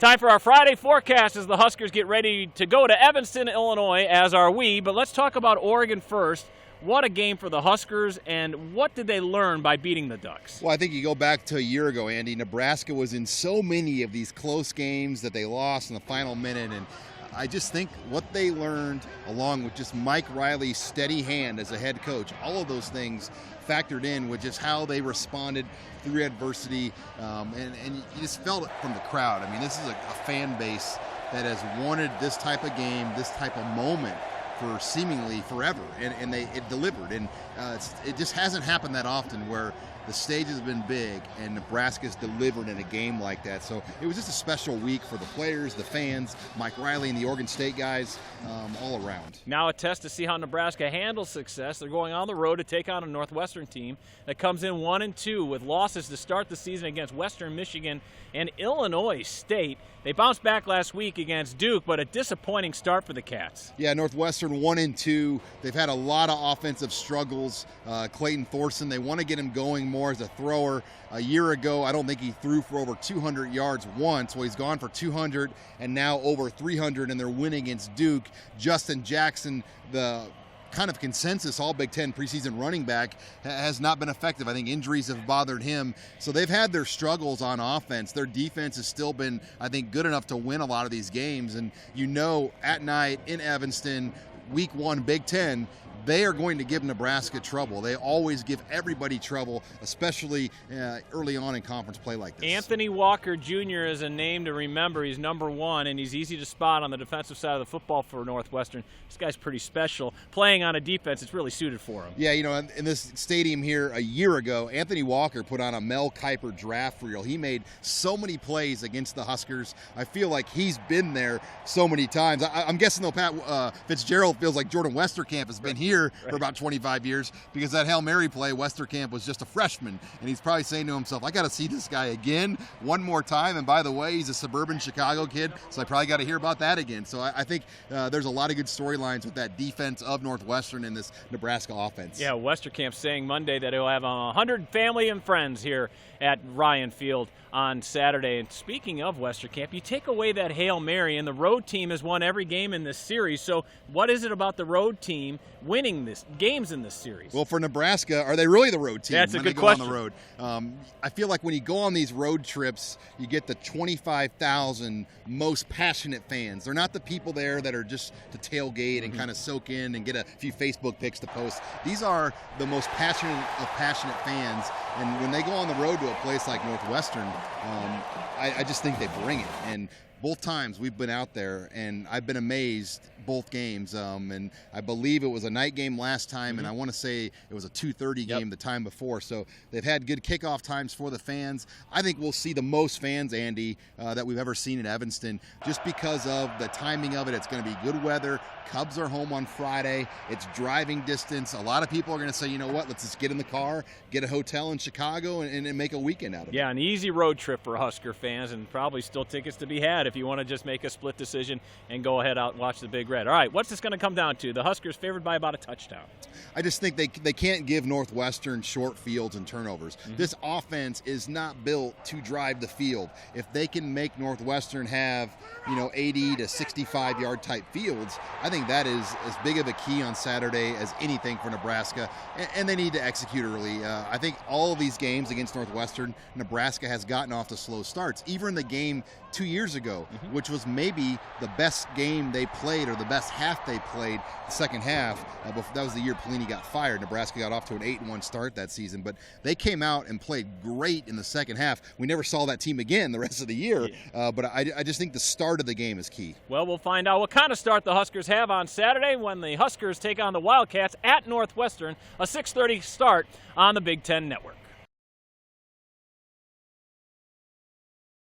Time for our Friday forecast as the Huskers get ready to go to Evanston, Illinois, as are we. But let's talk about Oregon first. What a game for the Huskers, and what did they learn by beating the Ducks? Well, I think you go back to a year ago, Andy. Nebraska was in so many of these close games that they lost in the final minute, and I just think what they learned, along with just Mike Riley's steady hand as a head coach, all of those things factored in with just how they responded through adversity, and you just felt it from the crowd. I mean, this is a fan base that has wanted this type of game, this type of moment for seemingly forever, and it delivered. And it just hasn't happened that often where the stage has been big and Nebraska's delivered in a game like that. So it was just a special week for the players, the fans, Mike Riley and the Oregon State guys, all around. Now a test to see how Nebraska handles success. They're going on the road to take on a Northwestern team that comes in 1-2 with losses to start the season against Western Michigan and Illinois State. They bounced back last week against Duke, but a disappointing start for the Cats. Yeah, Northwestern 1-2. They've had a lot of offensive struggles. Clayton Thorson, they want to get him going more as a thrower. A year ago, I don't think he threw for over 200 yards once. Well, he's gone for 200 and now over 300, and they're winning against Duke. Justin Jackson, the kind of consensus all Big Ten preseason running back, has not been effective. I think injuries have bothered him. So they've had their struggles on offense. Their defense has still been, I think, good enough to win a lot of these games. And at night in Evanston, Week 1 Big Ten, they are going to give Nebraska trouble. They always give everybody trouble, especially early on in conference play like this. Anthony Walker Jr. is a name to remember. He's number 1, and he's easy to spot on the defensive side of the football for Northwestern. This guy's pretty special. Playing on a defense, it's really suited for him. Yeah, in this stadium here a year ago, Anthony Walker put on a Mel Kiper draft reel. He made so many plays against the Huskers. I feel like he's been there so many times. I'm guessing, though, Pat Fitzgerald feels like Jordan Westerkamp has been here for about 25 years, because that Hail Mary play, Westerkamp was just a freshman, and he's probably saying to himself, I got to see this guy again one more time. And by the way, he's a suburban Chicago kid, so I probably got to hear about that again. So I think there's a lot of good storylines with that defense of Northwestern and this Nebraska offense. Yeah, Westerkamp saying Monday that he'll have 100 family and friends here at Ryan Field on Saturday. And speaking of Westerkamp, you take away that Hail Mary, and the road team has won every game in this series. So what is it about the road team winning this games in this series? Well, for Nebraska, are they really the road team? That's a when good they go question. On the road? I feel like when you go on these road trips, you get the 25,000 most passionate fans. They're not the people there that are just to tailgate and kind of soak in and get a few Facebook pics to post. These are the most passionate of passionate fans, and when they go on the road to a place like Northwestern, I just think they bring it. And both times we've been out there, and I've been amazed both games. And I believe it was a night game last time, and I want to say it was a 2:30 game the time before. So they've had good kickoff times for the fans. I think we'll see the most fans, Andy, that we've ever seen in Evanston, just because of the timing of it. It's going to be good weather. Cubs are home on Friday. It's driving distance. A lot of people are going to say, you know what, let's just get in the car, get a hotel in Chicago, and make a weekend out of it. Yeah, an easy road trip for Husker fans, and probably still tickets to be had if you want to just make a split decision and go ahead out and watch the Big Red. All right, what's this going to come down to? The Huskers favored by about a touchdown. I just think they can't give Northwestern short fields and turnovers. This offense is not built to drive the field. If they can make Northwestern have 80 to 65 yard type fields, I think that is as big of a key on Saturday as anything for Nebraska, and they need to execute early. I think all of these games against Northwestern, Nebraska has gotten off to slow starts. Even the game 2 years ago, which was maybe the best game they played, or the best half they played, the second half. That was the year Pelini got fired. Nebraska got off to an 8-1 start that season, but they came out and played great in the second half. We never saw that team again the rest of the year, but I just think the start of the game is key. Well, we'll find out what kind of start the Huskers have on Saturday when the Huskers take on the Wildcats at Northwestern, a 6:30 start on the Big Ten Network.